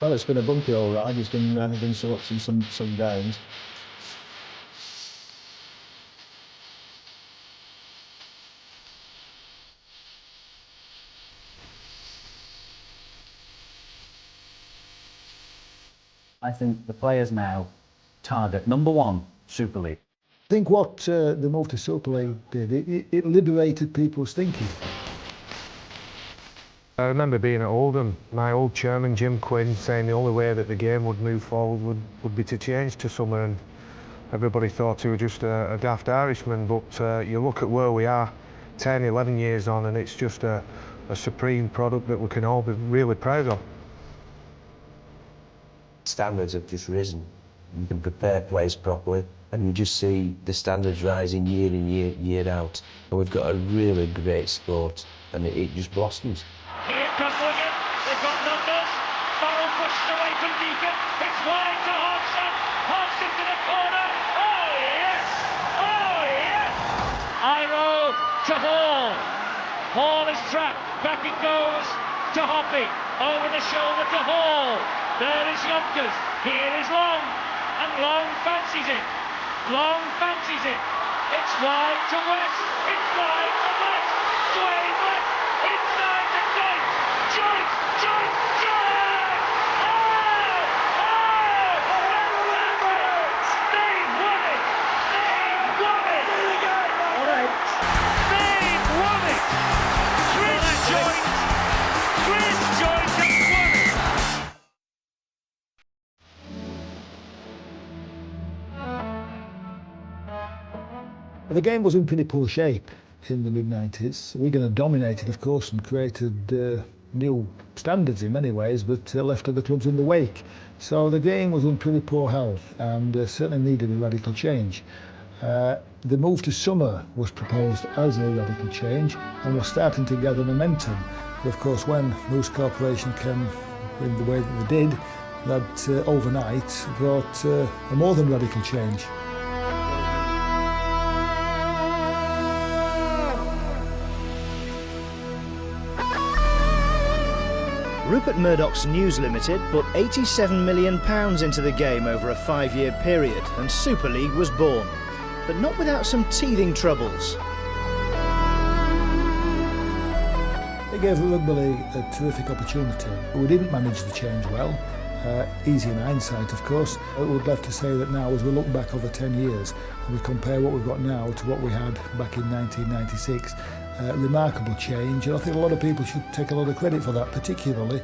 Well, it's been a bumpy all ride. It's been some ups and some downs. I think the players now target #1 Super League. I think what the move to Super League did, it liberated people's thinking. I remember being at Oldham, my old chairman Jim Quinn saying the only way that the game would move forward would be to change to summer, and everybody thought he was just a daft Irishman, but you look at where we are 10, 11 years on, and it's just a supreme product that we can all be really proud of. Standards have just risen. You can prepare players properly, and you just see the standards rising year in, year out. And we've got a really great sport, and it just blossoms. Here comes Wigan, they've got numbers. Farrell pushed away from Deacon, it's wide to Hodgson. Hodgson to the corner, oh yes, oh yes! Iro to Hall, Hall is trapped, back it goes to Hoppy, over the shoulder to Hall. There is Yonkers, here is Long, and Long fancies it. Long fancies it. It's wide to West, it's wide to West. Dwayne West, inside the gate. Joyce, Joyce, Joyce! Oh! Oh! They've won it! They've won it! They've won it! Chris Joyce! Chris Joyce has won it! The game was in pretty poor shape in the mid-90s. Wigan dominated, of course, and created new standards in many ways, but left other clubs in the wake. So the game was in pretty poor health and certainly needed a radical change. The move to summer was proposed as a radical change and was starting to gather momentum. But of course, when Moose Corporation came in the way that they did, that overnight brought a more than radical change. Rupert Murdoch's News Limited put £87 million into the game over a 5-year period, and Super League was born. But not without some teething troubles. It gave Rugby League a terrific opportunity. We didn't manage the change well. Easy in hindsight, of course. I would love to say that now, as we look back over 10 years, and we compare what we've got now to what we had back in 1996, remarkable change, and I think a lot of people should take a lot of credit for that, particularly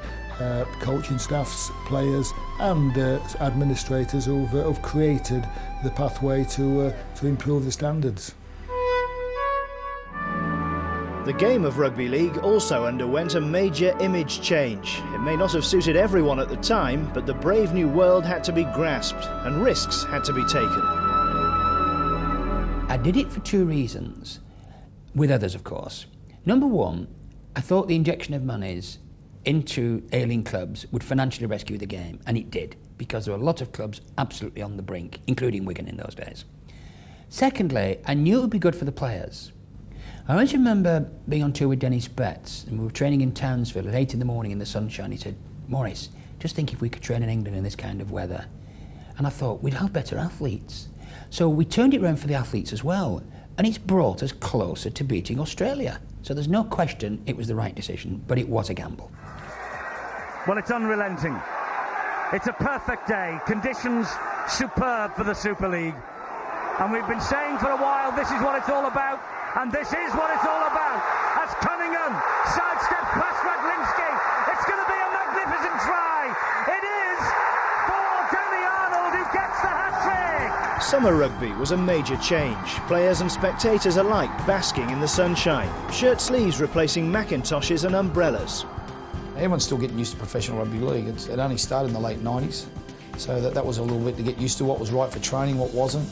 coaching staffs, players and administrators who've created the pathway to improve the standards. The game of rugby league also underwent a major image change. It may not have suited everyone at the time, but the brave new world had to be grasped and risks had to be taken. I did it for 2 reasons, with others of course. Number 1, I thought the injection of monies into ailing clubs would financially rescue the game, and it did, because there were a lot of clubs absolutely on the brink, including Wigan in those days. Secondly, I knew it would be good for the players. I always remember being on tour with Dennis Betts, and we were training in Townsville at 8 in the morning in the sunshine. He said, "Maurice, just think if we could train in England in this kind of weather." And I thought, we'd have better athletes. So we turned it around for the athletes as well, and it's brought us closer to beating Australia. So there's no question it was the right decision, but it was a gamble. Well, it's unrelenting. It's a perfect day. Conditions superb for the Super League. And we've been saying for a while, this is what it's all about. And this is what it's all about. As Cunningham sidesteps past Radlinski, it's going to be a magnificent try. It is for Danny Arnold, who gets the hat-trick. Summer rugby was a major change. Players and spectators alike basking in the sunshine. Shirt sleeves replacing Macintoshes and umbrellas. Everyone's still getting used to professional rugby league. It only started in the late 90s, so that was a little bit to get used to what was right for training, what wasn't.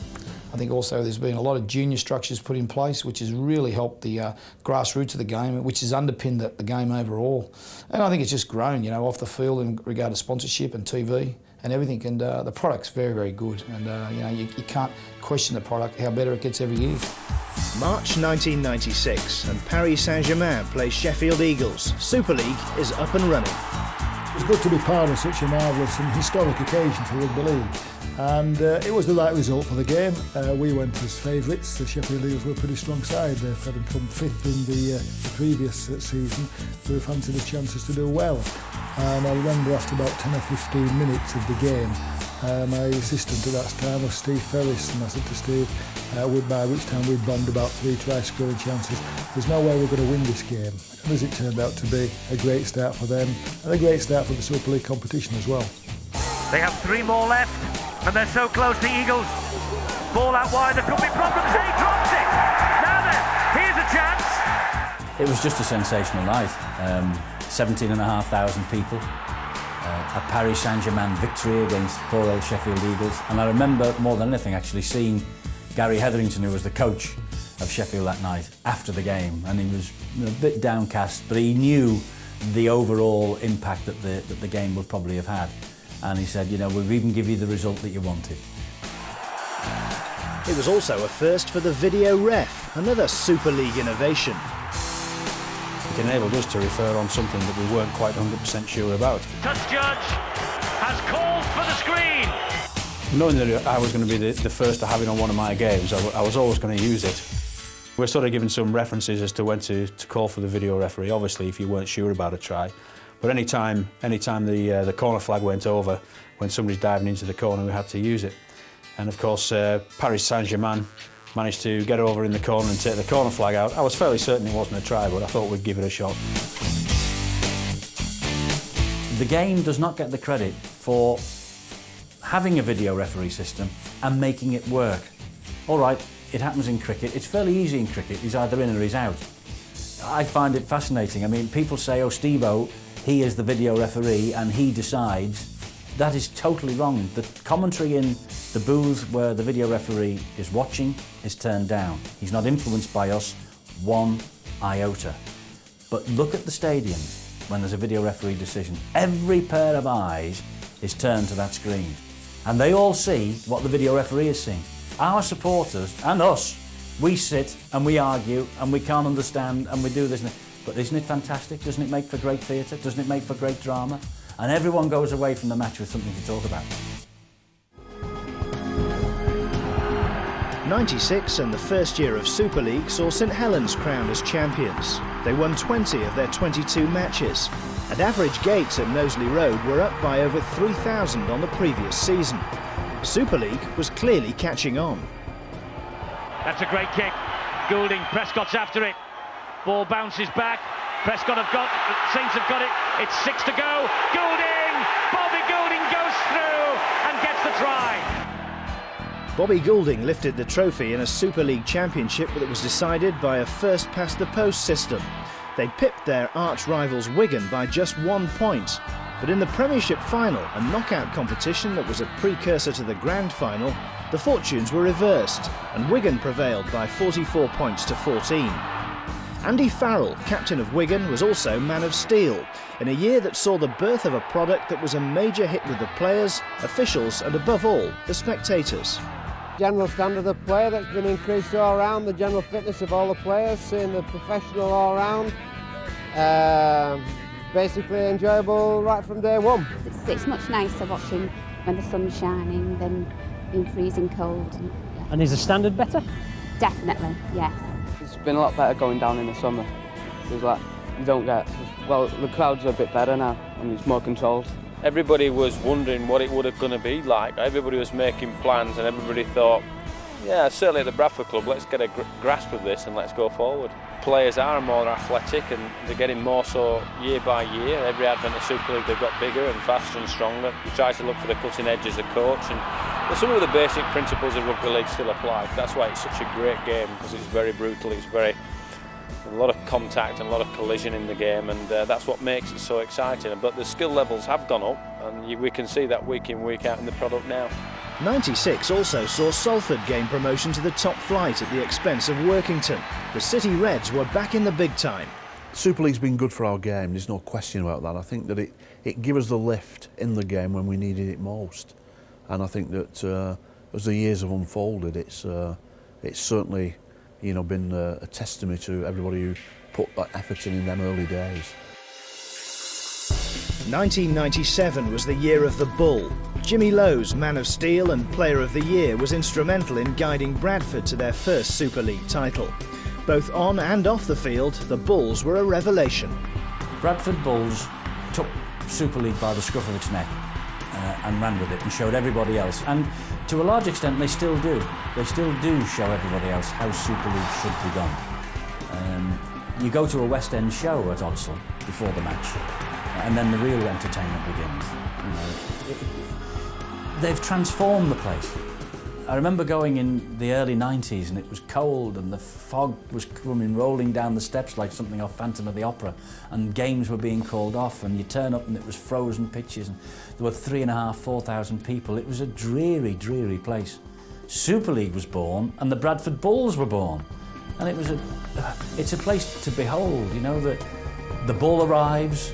I think also there's been a lot of junior structures put in place, which has really helped the grassroots of the game, which has underpinned the game overall. And I think it's just grown, you know, off the field in regard to sponsorship and TV and everything. And the product's very, very good. And, you know, you can't question the product, how better it gets every year. March 1996, and Paris Saint-Germain plays Sheffield Eagles. Super League is up and running. It's good to be part of such a marvellous and historic occasion for rugby league. And it was the right result for the game. We went as favourites. The Sheffield Eagles were a pretty strong side. Having come fifth in the previous season, we fancied the chances to do well. I remember after about 10 or 15 minutes of the game, my assistant at that time was Steve Ferris, and I said to Steve, by which time we'd bombed about 3 try-scoring chances, there's no way we're going to win this game. And as it turned out to be, a great start for them, and a great start for the Super League competition as well. They have 3 more left, and they're so close, the Eagles. Ball out wide, there could be problems. He drops it! Now then, here's a chance. It was just a sensational night. 17,500 people. A Paris Saint-Germain victory against poor old Sheffield Eagles. And I remember more than anything actually seeing Gary Hetherington, who was the coach of Sheffield that night, after the game. And he was a bit downcast, but he knew the overall impact that the game would probably have had. And he said, you know, we'll even give you the result that you wanted. It was also a first for the video ref, another Super League innovation. It enabled us to refer on something that we weren't quite 100% sure about. Touch judge has called for the screen. Knowing that I was going to be the first to have it on one of my games, I was always going to use it. We're sort of given some references as to when to call for the video referee, obviously if you weren't sure about a try. But any time the corner flag went over, when somebody's diving into the corner, we had to use it. And of course, Paris Saint-Germain managed to get over in the corner and take the corner flag out. I was fairly certain it wasn't a try, but I thought we'd give it a shot. The game does not get the credit for having a video referee system and making it work. All right, it happens in cricket. It's fairly easy in cricket. He's either in or he's out. I find it fascinating. I mean, people say, oh, Steve-O, he is the video referee and he decides. That is totally wrong. The commentary in the booth where the video referee is watching is turned down. He's not influenced by us one iota. But look at the stadiums when there's a video referee decision. Every pair of eyes is turned to that screen. And they all see what the video referee is seeing. Our supporters, and us, we sit and we argue and we can't understand and we do this. But isn't it fantastic? Doesn't it make for great theatre? Doesn't it make for great drama? And everyone goes away from the match with something to talk about. 96 and the first year of Super League saw St Helens crowned as champions. They won 20 of their 22 matches, and average gates at Knowsley Road were up by over 3,000 on the previous season. Super League was clearly catching on. That's a great kick. Goulding, Prescott's after it. Ball bounces back. Prescott Saints have got it. It's 6 to go. Goulding! Bobby Goulding goes through and gets the try. Bobby Goulding lifted the trophy in a Super League championship that was decided by a first past the post system. They pipped their arch rivals Wigan by just 1 point. But in the Premiership final, a knockout competition that was a precursor to the Grand Final, the fortunes were reversed and Wigan prevailed by 44 points to 14. Andy Farrell, captain of Wigan, was also man of steel in a year that saw the birth of a product that was a major hit with the players, officials and above all, the spectators. General standard of play that's been increased all round, the general fitness of all the players, seeing the professional all round. Basically enjoyable right from day one. It's much nicer watching when the sun's shining than being freezing cold. And is the standard better? Definitely, yes. It's been a lot better going down in the summer. There's like, you don't get, well, the crowds are a bit better now and it's more controlled. Everybody was wondering what it would have going to be like. Everybody was making plans and everybody thought, yeah, certainly at the Bradford Club, let's get a grasp of this and let's go forward. Players are more athletic and they're getting more so year by year. Every advent of Super League they've got bigger and faster and stronger. You try to look for the cutting edge as a coach, and some of the basic principles of rugby league still apply. That's why it's such a great game, because it's very brutal, it's a lot of contact and a lot of collision in the game, and that's what makes it so exciting. But the skill levels have gone up and we can see that week in, week out in the product now. 96 also saw Salford gain promotion to the top flight at the expense of Workington. The City Reds were back in the big time. Super League's been good for our game, there's no question about that. I think that it gave us the lift in the game when we needed it most. And I think that as the years have unfolded, it's certainly been a testimony to everybody who put that effort in them early days. 1997 was the year of the Bull. Jimmy Lowe's Man of Steel and Player of the Year was instrumental in guiding Bradford to their first Super League title. Both on and off the field, the Bulls were a revelation. Bradford Bulls took Super League by the scruff of its neck and ran with it and showed everybody else. And to a large extent, they still do. They still do show everybody else how Super League should be done. You go to a West End show at Odsal before the match, and then the real entertainment begins. You know, they've transformed the place. I remember going in the early 90s and it was cold and the fog was coming rolling down the steps like something off Phantom of the Opera, and games were being called off, and you turn up and it was frozen pitches and there were 3,500, 4,000 people. It was a dreary, dreary place. Super League was born and the Bradford Bulls were born, and it's a place to behold. You know, that the Bull arrives,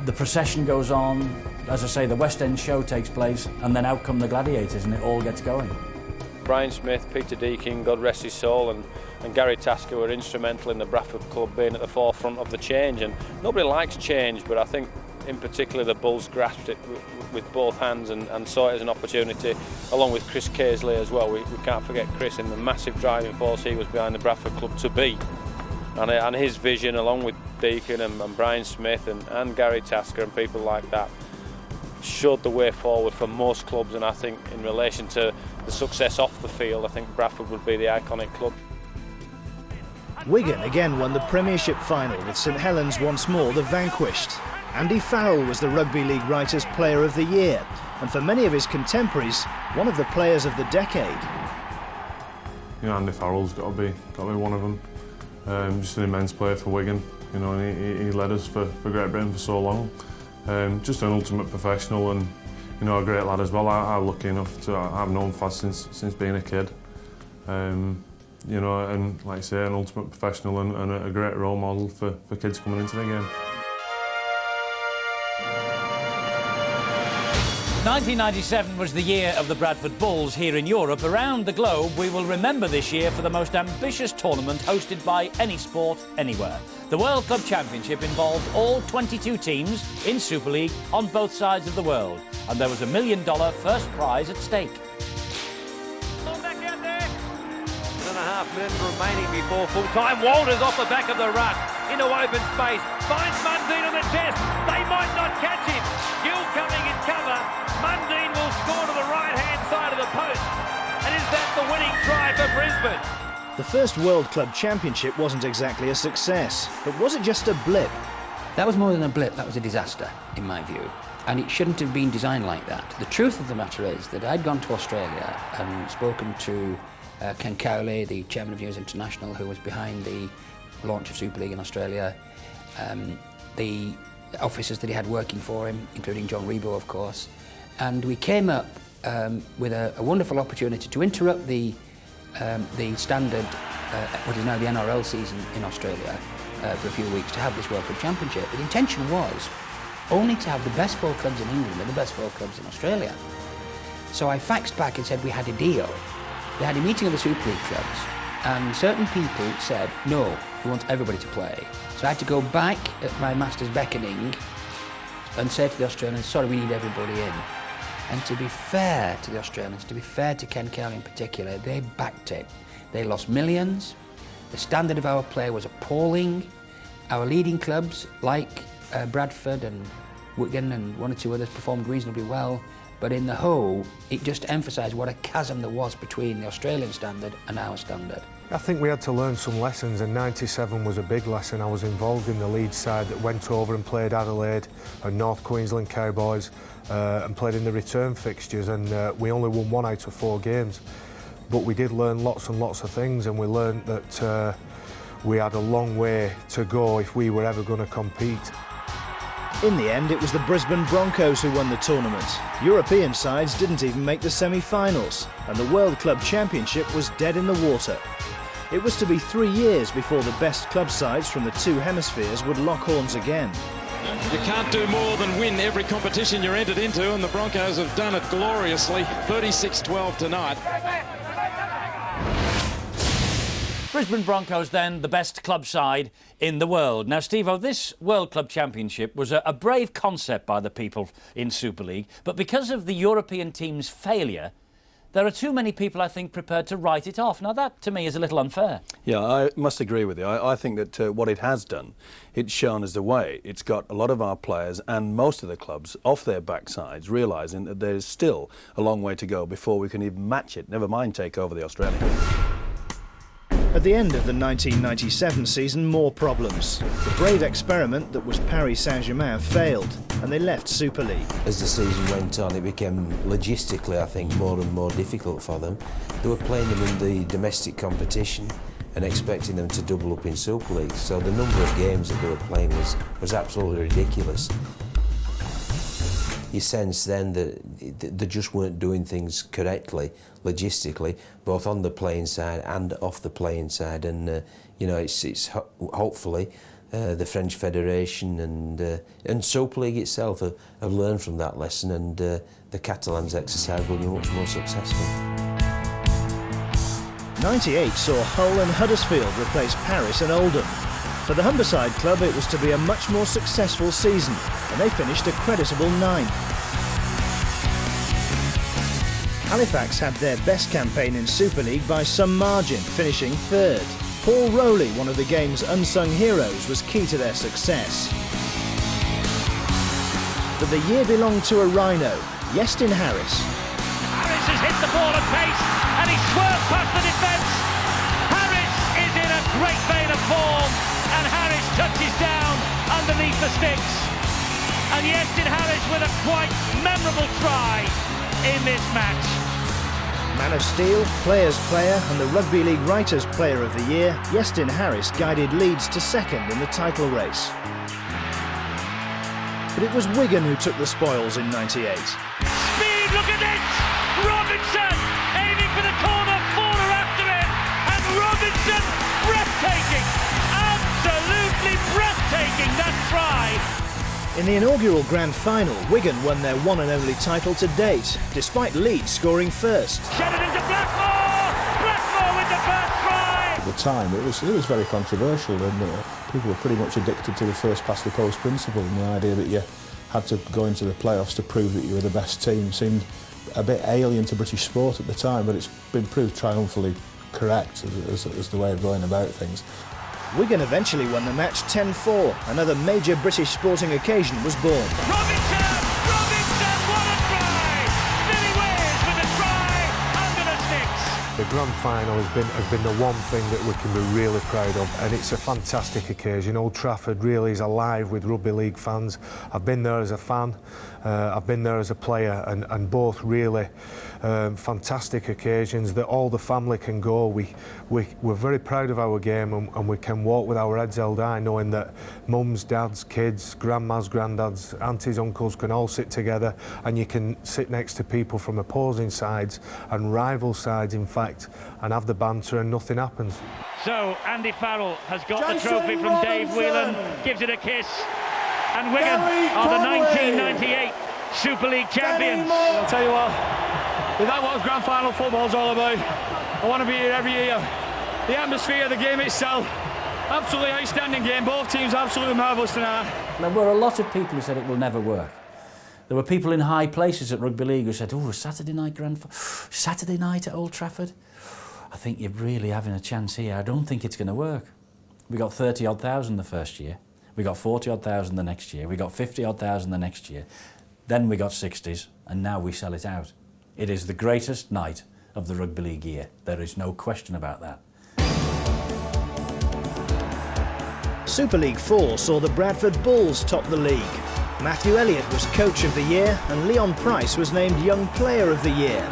the procession goes on, as I say, the West End show takes place, and then out come the gladiators and it all gets going. Brian Smith, Peter Deakin, God rest his soul, and Gary Tasker were instrumental in the Bradford club being at the forefront of the change. And nobody likes change, but I think in particular the Bulls grasped it with both hands and saw it as an opportunity, along with Chris Casely as well. We can't forget Chris in the massive driving force he was behind the Bradford club to be. And his vision, along with Deakin and Brian Smith and Gary Tasker and people like that, showed the way forward for most clubs. And I think in relation to the success off the field, I think Bradford would be the iconic club. Wigan again won the Premiership final, with St Helens once more the vanquished. Andy Farrell was the Rugby League Writers' Player of the Year, and for many of his contemporaries, one of the players of the decade. You know, Andy Farrell's got to be one of them. Just an immense player for Wigan. You know, and he led us for Great Britain for so long. Just an ultimate professional, and you know, a great lad as well. I'm lucky enough to have known Faz since being a kid. You know, and like I say, an ultimate professional and a great role model for kids coming into the game. 1997 was the year of the Bradford Bulls here in Europe. Around the globe, we will remember this year for the most ambitious tournament hosted by any sport, anywhere. The World Club Championship involved all 22 teams in Super League on both sides of the world, and there was $1 million first prize at stake. 1.5 minutes remaining before full time. Walters off the back of the ruck into open space, finds Mundine on the chest. They might not catch him. Gill coming in cover. Mundine will score to the right-hand side of the post. And is that the winning try for Brisbane? The first World Club Championship wasn't exactly a success, but was it just a blip? That was more than a blip, that was a disaster, in my view. And it shouldn't have been designed like that. The truth of the matter is that I'd gone to Australia and spoken to Ken Cowley, the chairman of News International, who was behind the launch of Super League in Australia, the officers that he had working for him, including John Rebo, of course. And we came up with a wonderful opportunity to interrupt the standard, what is now the NRL season in Australia, for a few weeks to have this World Cup Championship. The intention was only to have the best 4 clubs in England and the best 4 clubs in Australia. So I faxed back and said we had a deal. They had a meeting of the Super League clubs, and certain people said, no, we want everybody to play. So I had to go back at my master's beckoning and say to the Australians, sorry, we need everybody in. And to be fair to the Australians, to be fair to Ken Cowley in particular, they backed it. They lost millions. The standard of our play was appalling. Our leading clubs, like Bradford and Wigan and 1 or 2 others, performed reasonably well. But in the whole, it just emphasised what a chasm there was between the Australian standard and our standard. I think we had to learn some lessons, and 97 was a big lesson. I was involved in the Leeds side that went over and played Adelaide and North Queensland Cowboys and played in the return fixtures, and we only won 1 out of 4 games. But we did learn lots and lots of things, and we learned that we had a long way to go if we were ever going to compete. In the end, it was the Brisbane Broncos who won the tournament. European sides didn't even make the semi-finals, and the World Club Championship was dead in the water. It was to be 3 years before the best club sides from the 2 hemispheres would lock horns again. You can't do more than win every competition you're entered into, and the Broncos have done it gloriously. 36-12 tonight. Brisbane Broncos, then, the best club side in the world. Now, Steve-O, this World Club Championship was a brave concept by the people in Super League, but because of the European team's failure, there are too many people, I think, prepared to write it off. Now, that, to me, is a little unfair. Yeah, I must agree with you. I think that what it has done, it's shown us the way. It's got a lot of our players and most of the clubs off their backsides, realising that there's still a long way to go before we can even match it, never mind take over the Australians. At the end of the 1997 season, more problems. The brave experiment that was Paris Saint-Germain failed, and they left Super League. As the season went on, it became logistically, I think, more and more difficult for them. They were playing them in the domestic competition and expecting them to double up in Super League. So the number of games that they were playing was absolutely ridiculous. You sense then that they just weren't doing things correctly, logistically, both on the playing side and off the playing side. And you know, it's hopefully the French Federation and Super League itself have learned from that lesson, and the Catalans' exercise will be much more successful. 98 saw Hull and Huddersfield replace Paris and Oldham. For the Humberside club, it was to be a much more successful season, and they finished a creditable 9th. Halifax had their best campaign in Super League by some margin, finishing 3rd. Paul Rowley, one of the game's unsung heroes, was key to their success. But the year belonged to a rhino, Iestyn Harris. Harris has hit the ball at pace, and he swerved past the defence. Harris is in a great vein of form, and Harris touches down underneath the sticks. And Iestyn Harris with a quite memorable try in this match. Man of Steel, Players' Player and the Rugby League Writers' Player of the Year, Iestyn Harris guided Leeds to 2nd in the title race. But it was Wigan who took the spoils in 98. Speed, look at this! Robinson aiming for the corner, Fowler after him, and Robinson, breathtaking! Absolutely breathtaking, that try! In the inaugural Grand Final, Wigan won their one and only title to date, despite Leeds scoring first. Sheridan to Blackmore! Blackmore with the first try! At the time, it was very controversial, and people were pretty much addicted to the first past the post principle, and the idea that you had to go into the playoffs to prove that you were the best team seemed a bit alien to British sport at the time, but it's been proved triumphantly correct as the way of going about things. Wigan eventually won the match 10-4. Another major British sporting occasion was born. Robinson! Robinson, what a try! Billy Weirs with a try under the sticks. The grand final has been the one thing that we can be really proud of, and it's a fantastic occasion. Old Trafford really is alive with rugby league fans. I've been there as a fan, I've been there as a player, and both really fantastic occasions that all the family can go. We're very proud of our game, and we can walk with our heads held high, knowing that mums, dads, kids, grandmas, granddads, aunties, uncles can all sit together, and you can sit next to people from opposing sides and rival sides, in fact, and have the banter and nothing happens. So Andy Farrell has got the trophy from Dave Whelan, gives it a kiss, and Wigan are the 1998 Super League champions. I'll tell you what, is that what grand final football's all about? I want to be here every year. The atmosphere, the game itself, absolutely outstanding game. Both teams absolutely marvellous tonight. There were a lot of people who said it will never work. There were people in high places at Rugby League who said, oh, Saturday night Saturday night at Old Trafford? I think you're really having a chance here. I don't think it's going to work. We got 30-odd thousand the first year. We got 40-odd thousand the next year. We got 50-odd thousand the next year. Then we got 60s, and now we sell it out. It is the greatest night of the Rugby League year. There is no question about that. Super League 4 saw the Bradford Bulls top the league. Matthew Elliott was Coach of the Year, and Leon Price was named Young Player of the Year.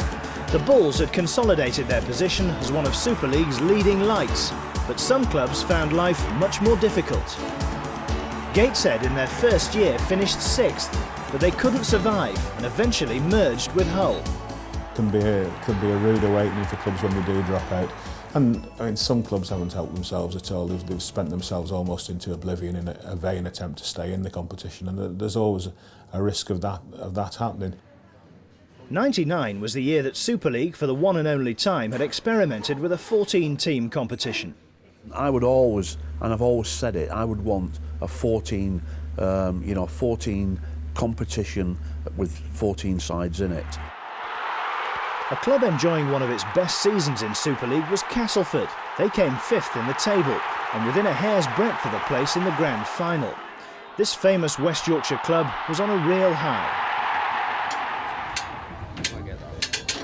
The Bulls had consolidated their position as one of Super League's leading lights, but some clubs found life much more difficult. Gateshead in their first year finished 6th, but they couldn't survive and eventually merged with Hull. Can be a rude awakening for clubs when they do drop out. And I mean, some clubs haven't helped themselves at all. They've spent themselves almost into oblivion in a vain attempt to stay in the competition, and there's always a risk of that happening. 99 was the year that Super League, for the one and only time, had experimented with a 14-team competition. I would always, and I've always said it, I would want a 14 competition with 14 sides in it. A club enjoying one of its best seasons in Super League was Castleford. They came 5th in the table and within a hair's breadth of a place in the grand final. This famous West Yorkshire club was on a real high.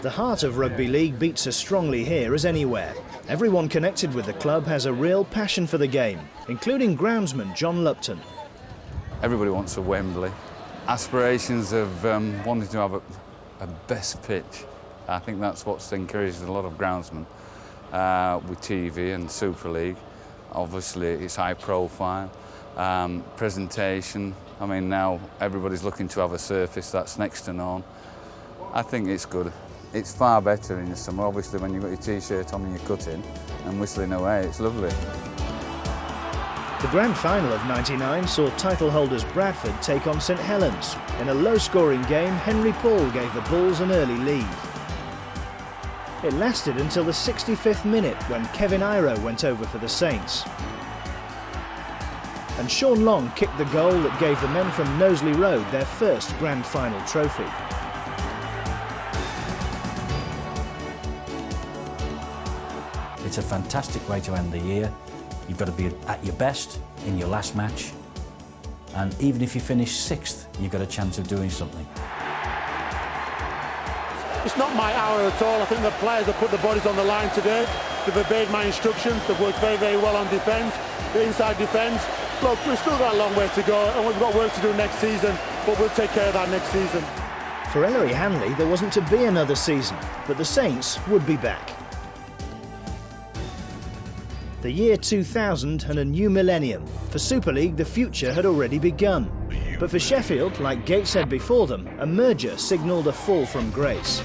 The heart of rugby league beats as strongly here as anywhere. Everyone connected with the club has a real passion for the game, including groundsman John Lupton. Everybody wants a Wembley. Aspirations of wanting to have a best pitch. I think that's what's encouraged a lot of groundsmen with TV and Super League. Obviously, it's high profile, presentation. I mean, now everybody's looking to have a surface that's next to none. I think it's good. It's far better in the summer, obviously, when you've got your T-shirt on and you're cutting and whistling away. It's lovely. The grand final of '99 saw title holders Bradford take on St Helens. In a low-scoring game, Henry Paul gave the Bulls an early lead. It lasted until the 65th minute when Kevin Iro went over for the Saints. And Sean Long kicked the goal that gave the men from Knowsley Road their first grand final trophy. It's a fantastic way to end the year. You've got to be at your best in your last match. And even if you finish 6th, you've got a chance of doing something. It's not my hour at all. I think the players have put the bodies on the line today. They've obeyed my instructions. They've worked very, very well on defence, the inside defence. Look, we've still got a long way to go and we've got work to do next season, but we'll take care of that next season. For Ellery Hanley, there wasn't to be another season, but the Saints would be back. The year 2000 and a new millennium. For Super League, the future had already begun. But for Sheffield, like Gateshead before them, a merger signalled a fall from grace.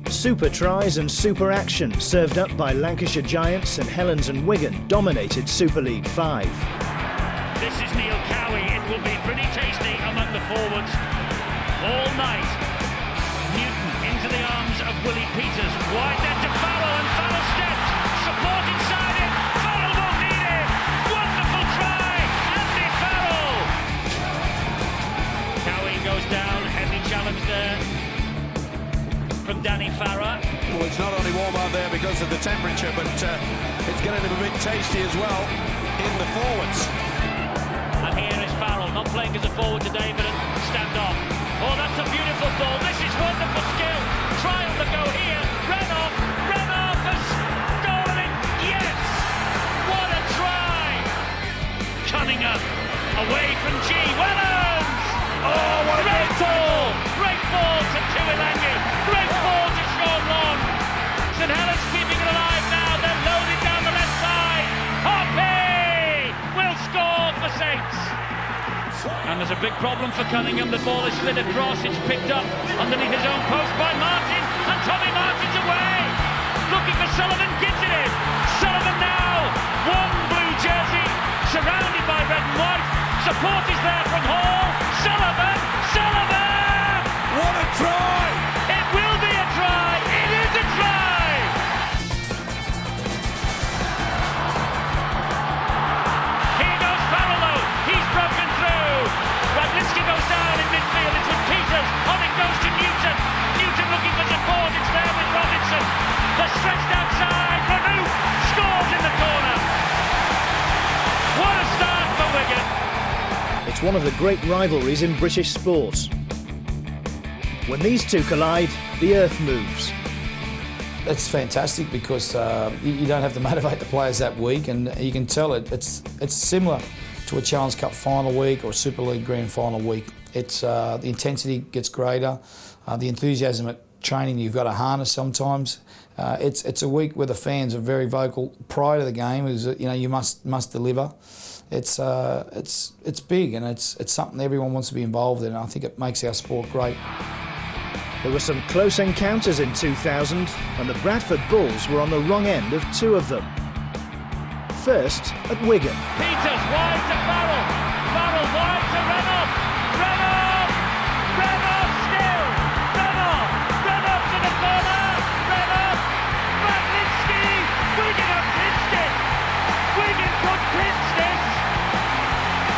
Super tries and super action, served up by Lancashire Giants, and Helens and Wigan dominated Super League 5. This is Neil Cowie. It will be pretty tasty among the forwards all night. Newton into the arms of Willie Peters. Wide net to Farrell, and Farrell steps. Support inside it. Farrell won't need it. Wonderful try. Andy Farrell. Cowie goes down. Heavy challenge there from Danny Farrar. Well, it's not only warm out there because of the temperature, but it's getting a bit tasty as well in the forwards. And here is Farrell, not playing as a forward today, but a stand-off. Oh, that's a beautiful ball. This is wonderful skill. Trial to go here. Renoff has stolen it. Yes! What a try! Cunningham away from G. Wellens! Oh, what a great ball! Great ball to Tuilangi. Great ball to Sean Long. St Helens keeping it alive now. They're loaded down the left side. Hoppy will score for Saints. And there's a big problem for Cunningham. The ball is slid across. It's picked up underneath his own post by Martin. And Tommy Martin's away. Looking for Sullivan. Gets it in. Sullivan now. One blue jersey. Surrounded by red and white. Support is there from Hall. Sullivan. What a try! It will be a try! It is a try! Here goes Farrell. He's broken through. Radlinski goes down in midfield. It's with Peters. On it goes to Newton. Newton looking for support. It's there with Robinson. They're stretched outside. Renouf scores in the corner. What a start for Wigan. It's one of the great rivalries in British sport. When these two collide, the earth moves. It's fantastic because you don't have to motivate the players that week, and you can tell it's similar to a Challenge Cup final week or a Super League Grand Final week. It's the intensity gets greater, the enthusiasm at training you've got to harness sometimes. It's a week where the fans are very vocal prior to the game. You must deliver. It's big, and it's something everyone wants to be involved in. And I think it makes our sport great. There were some close encounters in 2000, and the Bradford Bulls were on the wrong end of two of them. First, at Wigan. Peters wide to Farrell. Farrell wide to Reynolds. Reynolds! Reynolds still! Reynolds! Reynolds to the corner! Reynolds! Matlinski! Wigan have clinched it! Wigan could clinch this!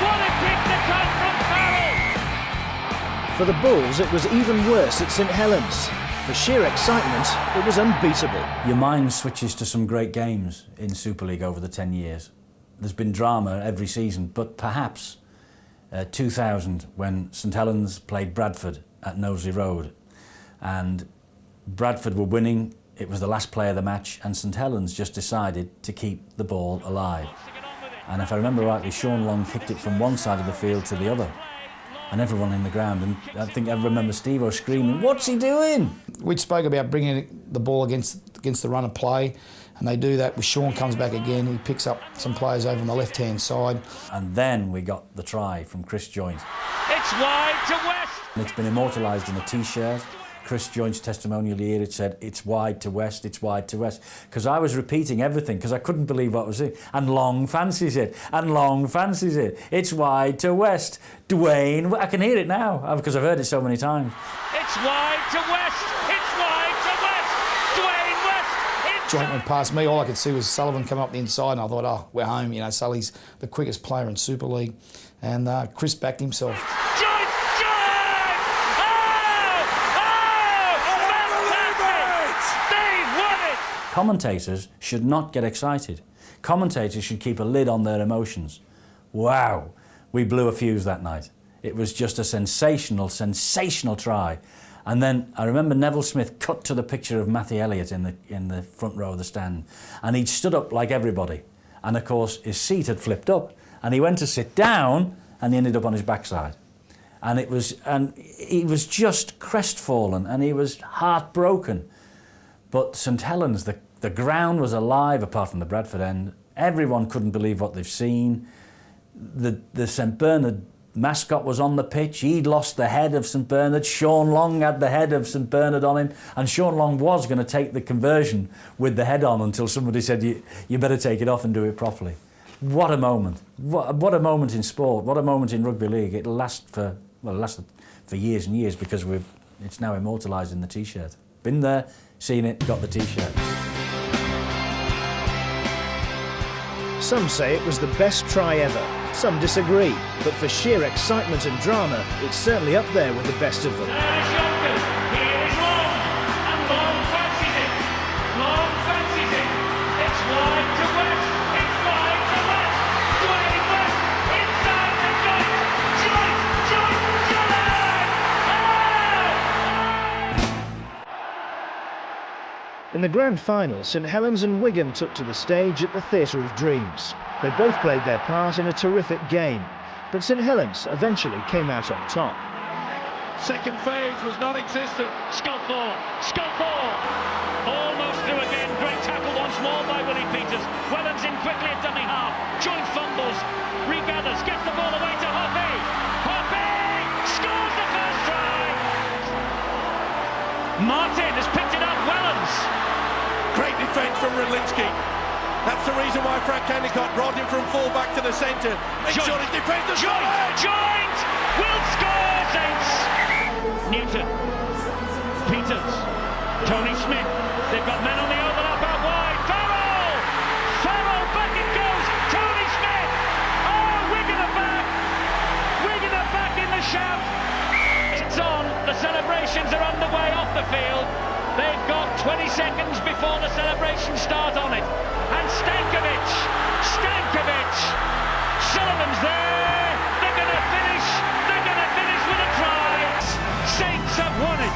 What a kick to come from Farrell! For the Bulls, it was even worse at St Helens. For sheer excitement, it was unbeatable. Your mind switches to some great games in Super League over the 10 years. There's been drama every season, but perhaps 2000, when St Helens played Bradford at Knowsley Road, and Bradford were winning, it was the last play of the match, and St Helens just decided to keep the ball alive. And if I remember rightly, Sean Long kicked it from one side of the field to the other, and everyone in the ground, and I think I remember Steve-O screaming, "What's he doing?" We spoke about bringing the ball against the run of play, and they do that. Sean comes back again, he picks up some players over on the left-hand side. And then we got the try from Chris Joint. It's wide to West. And it's been immortalised in a T-shirt. Chris Joint's testimonial here, it said, "It's wide to West, it's wide to West." Because I was repeating everything, because I couldn't believe what was it. And Long fancies it, and Long fancies it. It's wide to West. Dwayne, I can hear it now, because I've heard it so many times. It's wide to West, it's wide to West. Dwayne West. Joint went past me, all I could see was Sullivan coming up the inside, and I thought, oh, we're home, you know, Sully's the quickest player in Super League. And Chris backed himself. Commentators should not get excited. Commentators should keep a lid on their emotions. Wow, we blew a fuse that night. It was just a sensational, sensational try. And then I remember Neville Smith cut to the picture of Matthew Elliott in the front row of the stand, and he'd stood up like everybody. And of course his seat had flipped up, and he went to sit down, and he ended up on his backside. And he was just crestfallen, and he was heartbroken. But St Helens, the ground was alive apart from the Bradford end. Everyone couldn't believe what they've seen. The St Bernard mascot was on the pitch. He'd lost the head of St Bernard. Sean Long had the head of St Bernard on him. And Sean Long was going to take the conversion with the head on until somebody said, you better take it off and do it properly. What a moment. What a moment in sport. What a moment in rugby league. It'll last for years and years because it's now immortalised in the T-shirt. Been there, seen it, got the T-shirt. Some say it was the best try ever. Some disagree. But for sheer excitement and drama, it's certainly up there with the best of them. In the grand final, St Helens and Wigan took to the stage at the Theatre of Dreams. They both played their part in a terrific game, but St Helens eventually came out on top. Second phase was non-existent. Sculthorpe! Sculthorpe! Almost through again. Great tackle once more by Willie Peters. Wellens in quickly at dummy half. Joint fumbles. Regathers. Gets the ball away to Hoppy. Hoppy! Scores the first try! Martin has picked it up. Wellens! Great defence from Redlinski. That's the reason why Frank Endicott brought him from full back to the centre. Make sure his defence is Joint! Will score, Saints! Newton. Peters. Tony Smith. They've got men on the overlap out wide. Farrell! Farrell, back it goes! Tony Smith! Oh, Wigan are back! Wigan are back in the shout! It's on. The celebrations are underway off the field. They've got 20 seconds before the celebrations start on it. And Stankovic! Sullivan's there! They're going to finish! They're going to finish with a try! Saints have won it!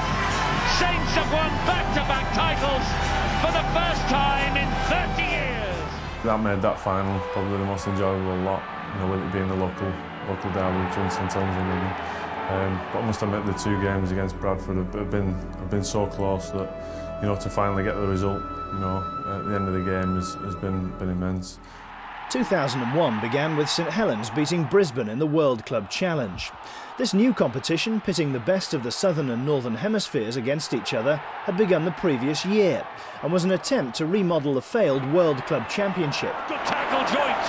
Saints have won back-to-back titles for the first time in 30 years! That made that final probably the most enjoyable lot, you know, with it being the local derby between St Helens and Wigan. But I must admit the two games against Bradford have been so close that, you know, to finally get the result, you know, at the end of the game has been immense. 2001 began with St Helens beating Brisbane in the World Club Challenge. This new competition, pitting the best of the southern and northern hemispheres against each other, had begun the previous year and was an attempt to remodel the failed World Club Championship. Good tackle, Joint.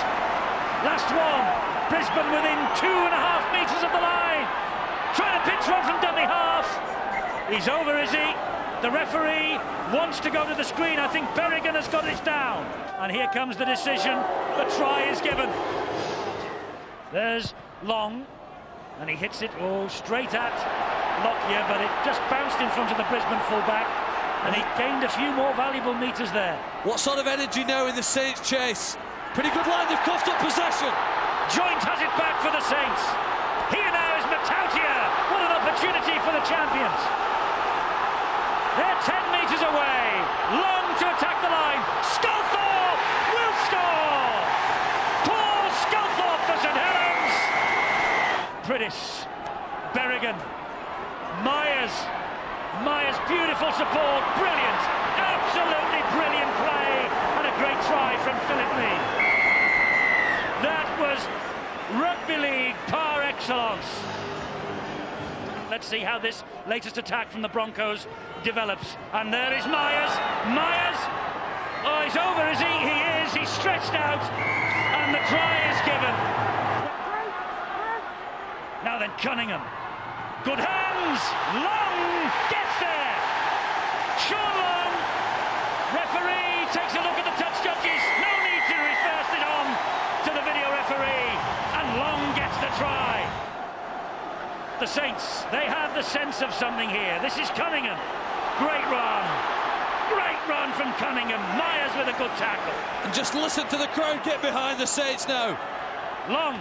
Last one. Brisbane within 2.5 metres of the line. Trying to pitch one from dummy half. He's over, is he? The referee wants to go to the screen. I think Berrigan has got it down. And here comes the decision. The try is given. There's Long. And he hits it straight at Lockyer, but it just bounced in front of the Brisbane fullback, and he gained a few more valuable metres there. What sort of energy now in the Saints chase? Pretty good line, they've coughed up possession. Joint has it back for the Saints. Here now is Matautia. What an opportunity for the champions. They're 10 metres away. Long to attack the line. Sculthorpe will score. Paul Sculthorpe for St Helens. Prittis, Berrigan, Myers, beautiful support, brilliant, absolutely brilliant play, and a great try from Philip Lee. That was rugby league par excellence. Let's see how this latest attack from the Broncos develops. And there is Myers. Oh, he's over, is he? He is. He's stretched out, and the try is given. Now then, Cunningham. Good hands. Long gets there. Sean Long. Referee takes a look at the touch judges. No need to reverse it on to the video referee. And Long gets the try. The Saints, they have the sense of something here. This is Cunningham. Great run. Great run from Cunningham. Myers with a good tackle. And just listen to the crowd get behind the Saints now. Long.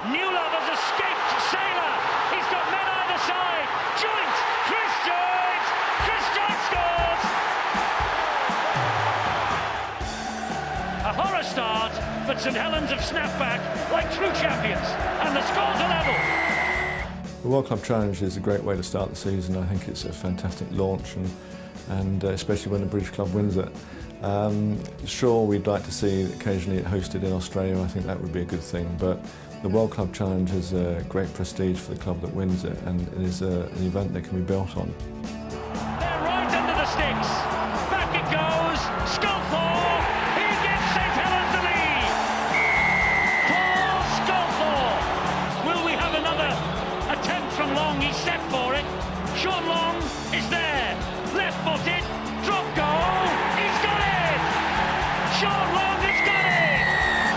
Newlove has escaped Sailor. He's got men either side. Joint. Chris Joint scores. A horror start, but St Helens have snapped back like true champions, and the scores are level. The World Club Challenge is a great way to start the season. I think it's a fantastic launch, and especially when a British club wins it. Sure, we'd like to see occasionally it hosted in Australia. I think that would be a good thing, but the World Club Challenge has a great prestige for the club that wins it, and it is an event that can be built on. They're right under the sticks. Back it goes. Sculthorpe. He gives St Helens the lead. Paul Sculthorpe. Will we have another attempt from Long? He's set for it. Sean Long is there. Left-footed. Drop goal. He's got it. Sean Long has got it.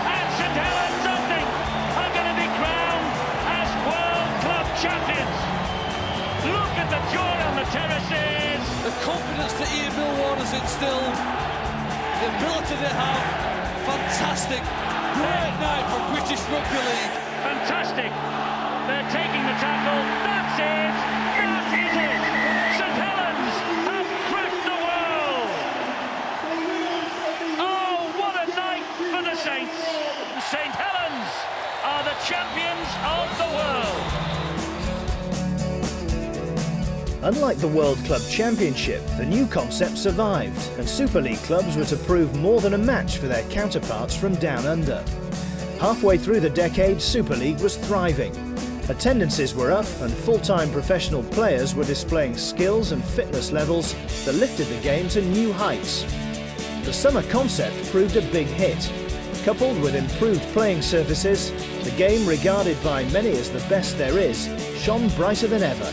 And St Helens, I think, are going to be crowned as World Club champions. Look at the joy on the terraces. The confidence that Ian Millward has instilled, the ability they have, fantastic. Great night for British Rugby League. Fantastic. They're taking the tackle. That's it. That is it. St Helens have cracked the world. Oh, what a night for the Saints. St Helens are the champions of the world. Unlike the World Club Championship, the new concept survived, and Super League clubs were to prove more than a match for their counterparts from down under. Halfway through the decade, Super League was thriving. Attendances were up, and full-time professional players were displaying skills and fitness levels that lifted the game to new heights. The summer concept proved a big hit. Coupled with improved playing surfaces, the game, regarded by many as the best there is, shone brighter than ever.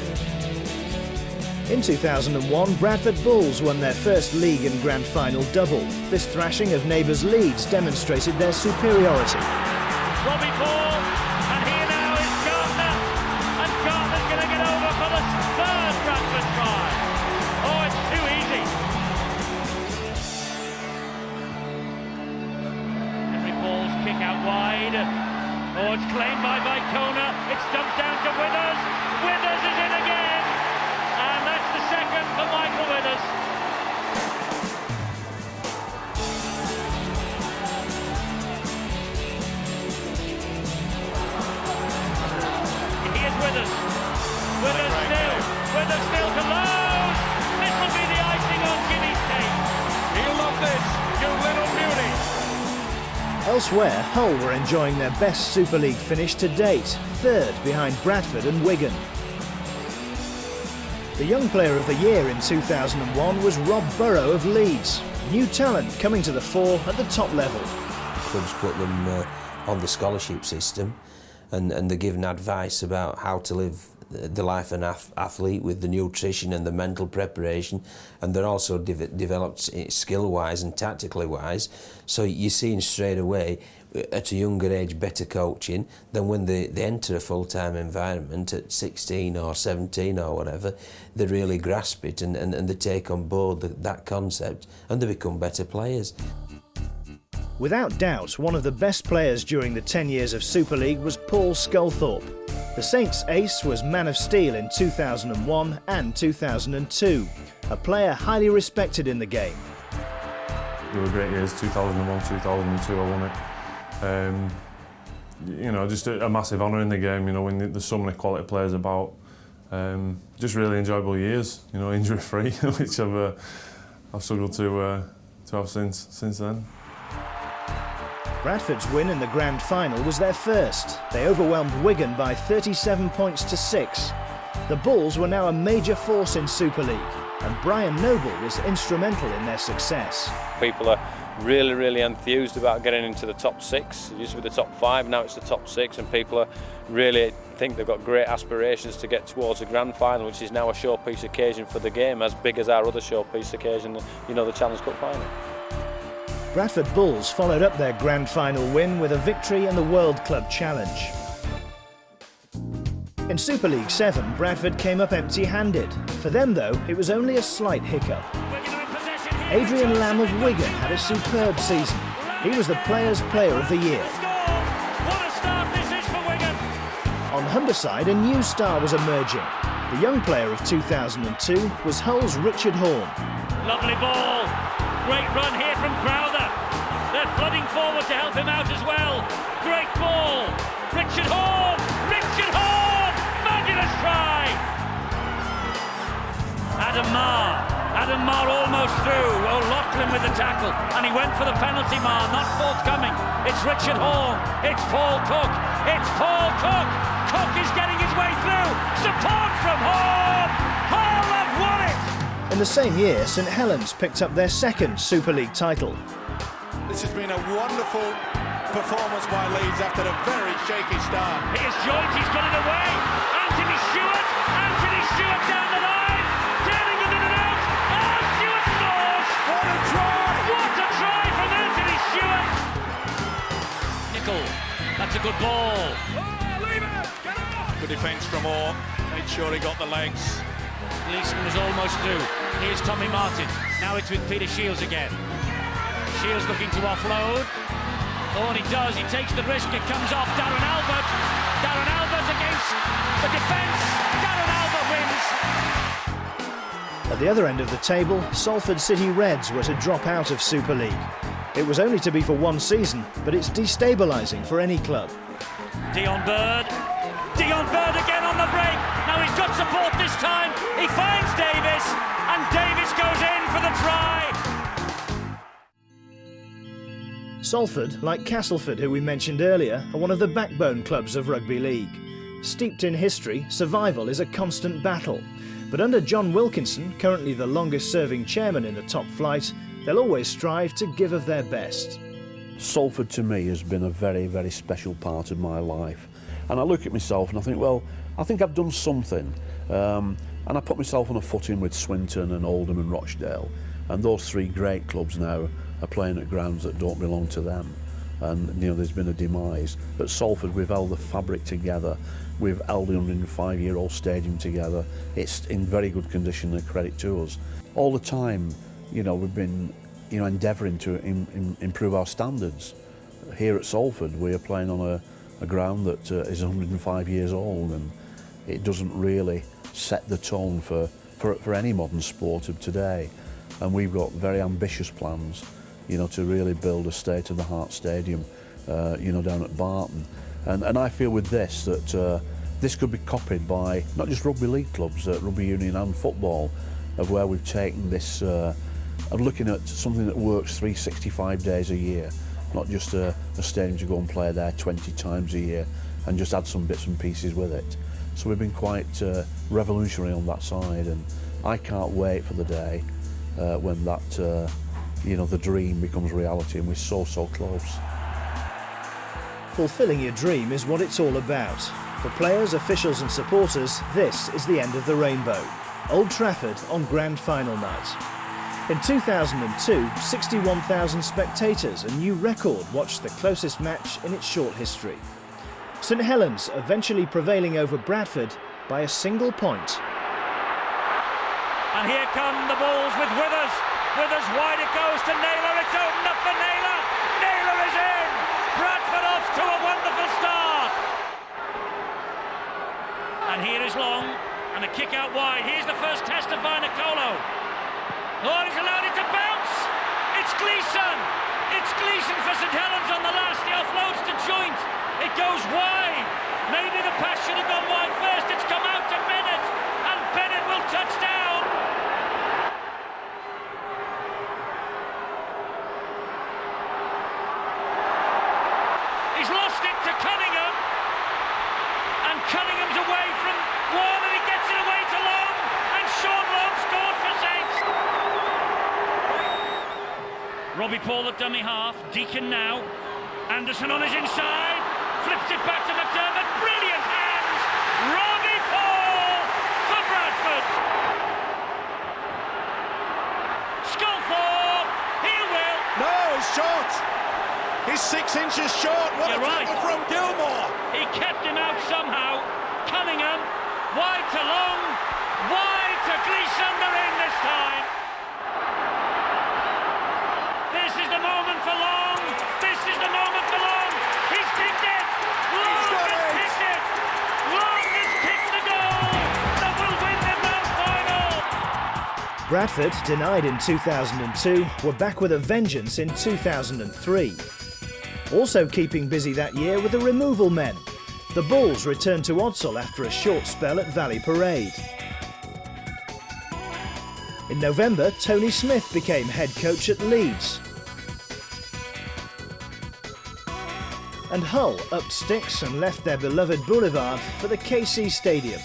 In 2001, Bradford Bulls won their first league and grand final double. This thrashing of neighbours Leeds demonstrated their superiority. Robbie Paul, and here now is Gardner, and Gardner's going to get over for the third Bradford try. Oh, it's too easy. Henry Paul's kick out wide. Oh, it's claimed by Vicona. It's dumped down to Withers. Withers is in again. And that's the second for Michael Withers. Here's Withers. Withers still to Lowe. This will be the icing on Jimmy's cake. He'll love this, you little beauty. Elsewhere, Hull were enjoying their best Super League finish to date, third behind Bradford and Wigan. The Young Player of the Year in 2001 was Rob Burrow of Leeds, new talent coming to the fore at the top level. Clubs put them on the scholarship system, and they're given advice about how to live the life of an athlete with the nutrition and the mental preparation, and they're also developed skill-wise and tactically wise. So you're seeing straight away at a younger age better coaching than when they enter a full-time environment at 16 or 17 or whatever. They really grasp it and they take on board that concept, and they become better players. Without doubt, one of the best players during the 10 years of Super League was Paul Sculthorpe. The Saints' ace was Man of Steel in 2001 and 2002, a player highly respected in the game. They were great years, 2001, 2002 I won it. You know, just a massive honour in the game, you know, when there's so many quality players about. Just really enjoyable years, you know, injury-free, which I've struggled to have since then. Bradford's win in the grand final was their first. They overwhelmed Wigan by 37 points to 6. The Bulls were now a major force in Super League, and Brian Noble was instrumental in their success. People are really enthused about getting into the top 6. It used to be the top 5, now it's the top 6, and people are really think they've got great aspirations to get towards the grand final, which is now a showpiece occasion for the game, as big as our other showpiece occasion, you know, the Challenge Cup final. Bradford Bulls followed up their grand final win with a victory in the World Club Challenge. In Super League 7, Bradford came up empty-handed. For them, though, it was only a slight hiccup. Adrian Lamb of Wigan had a superb season. He was the Players' Player of the Year. On Humberside, a new star was emerging. The young player of 2002 was Hull's Richard Horn. Lovely ball. Great run here from Crowther. They're flooding forward to help him out as well. Great ball. Richard Horn. Richard Horn. Fabulous try. Adam Marr almost through. O'Loughlin with the tackle. And he went for the penalty, Marr. Not forthcoming. It's Richard Horn. It's Paul Cook. It's Paul Cook. Cook is getting his way through. Support from Horn. Hull have won it. In the same year, St Helens picked up their second Super League title. This has been a wonderful performance by Leeds after a very shaky start. Here's Joint, he's got it away. Anthony Stewart down the line. Turning it in and out. Oh, Stewart scores. What a try! What a try from Anthony Stewart. Nickel, that's a good ball. Good defence from Orr. Made sure he got the legs. Leeson was almost through. Here's Tommy Martin. Now it's with Peter Shields again. Shields looking to offload. Oh, and he does. He takes the risk. It comes off Darren Albert. Darren Albert against the defence. Darren Albert wins. At the other end of the table, Salford City Reds were to drop out of Super League. It was only to be for one season, but it's destabilising for any club. Dion Bird again on the break. Now he's got support this time. He finds Davis, and Davis goes in for the try. Salford, like Castleford, who we mentioned earlier, are one of the backbone clubs of rugby league. Steeped in history, survival is a constant battle. But under John Wilkinson, currently the longest-serving chairman in the top flight, they'll always strive to give of their best. Salford to me has been a very special part of my life. And I look at myself and I think, well, I think I've done something. And I put myself on a footing with Swinton and Oldham and Rochdale. And those three great clubs now are playing at grounds that don't belong to them. And, you know, there's been a demise. At Salford, we've held the fabric together. We've held the 105-year-old stadium together. It's in very good condition, and credit to us. All the time, you know, we've been, you know, endeavouring to improve our standards. Here at Salford, we are playing on a ground that is 105 years old, and it doesn't really set the tone for any modern sport of today. And we've got very ambitious plans, you know, to really build a state-of-the-art stadium, you know, down at Barton. And I feel with this that this could be copied by not just rugby league clubs, rugby union and football, of where we've taken this, of looking at something that works 365 days a year, not just a stadium to go and play there 20 times a year and just add some bits and pieces with it. So we've been quite revolutionary on that side, and I can't wait for the day when that, you know, the dream becomes reality, and we're so close. Fulfilling your dream is what it's all about. For players, officials and supporters, this is the end of the rainbow. Old Trafford on grand final night. In 2002, 61,000 spectators, a new record, watched the closest match in its short history. St Helens eventually prevailing over Bradford by a single point. And here come the Bulls with Withers. Withers wide, it goes to Naylor. It's opened up for Naylor. Naylor is in. Bradford off to a wonderful start. And here is Long, and a kick out wide. Here's the first test of Vainicolo. Oh, he's allowed it to bounce. It's Gleeson. It's Gleeson for St Helens on the last. He offloads to Joint. It goes wide. Maybe the pass should have gone wide first. It's come out to Bennett, and Bennett will touch down. He's lost it to Cunningham, and Cunningham's away from one, and he gets it away to Long, and Sean Long scored for Saints. Robbie Paul at dummy half. Deacon now. Anderson on his inside. Flips it back to McDermott. Brilliant hands. Robbie Paul for Bradford. Sculthorpe. He will. No, he's short. He's 6 inches short. What a tackle from Gilmore. He kept him out somehow. Cunningham. Wide to Long. Wide to Gleeson. They're in this time. This is the moment for Long. This is the moment for Long. He's kicked it. Long has kicked it. Long has kicked the goal that will win the grand final. Bradford, denied in 2002, were back with a vengeance in 2003. Also keeping busy that year were the removal men. The Bulls returned to Odsal after a short spell at Valley Parade. In November, Tony Smith became head coach at Leeds. And Hull upped sticks and left their beloved boulevard for the KC Stadium.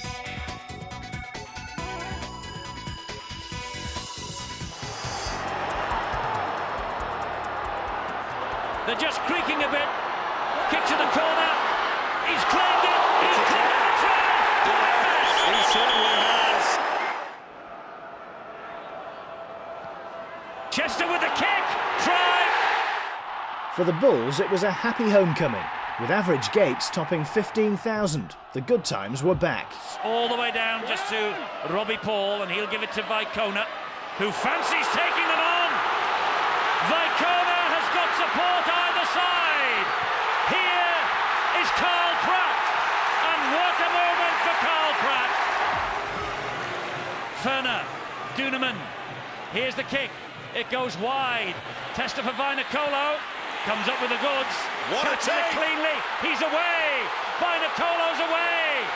They're just creaking a bit. Kick to the corner. He's claimed it. He's claimed it. Yes, he certainly has. Chester with the kick. Try. For the Bulls, it was a happy homecoming, with average gates topping 15,000. The good times were back. All the way down just to Robbie Paul, and he'll give it to Vicona, who fancies taking them on. Vicona has got support either side. Here is Carl Pratt, and what a moment for Carl Pratt. Ferner, Duneman, here's the kick. It goes wide. Tester for Vainicolo. Comes up with the goods. What a take! Cleanly. He's away. Vainicolo's away.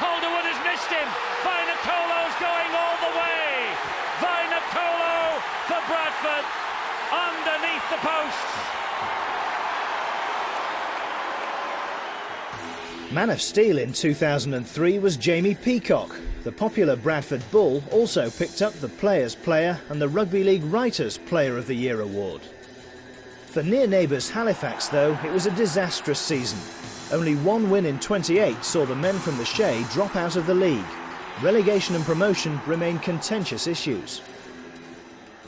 Calderwood has missed him. Vainicolo's going all the way. Vainicolo for Bradford. Underneath the posts. Man of Steel in 2003 was Jamie Peacock. The popular Bradford Bull also picked up the Players' Player and the Rugby League Writers' Player of the Year award. For near neighbours Halifax, though, it was a disastrous season. Only one win in 28 saw the men from the Shea drop out of the league. Relegation and promotion remain contentious issues.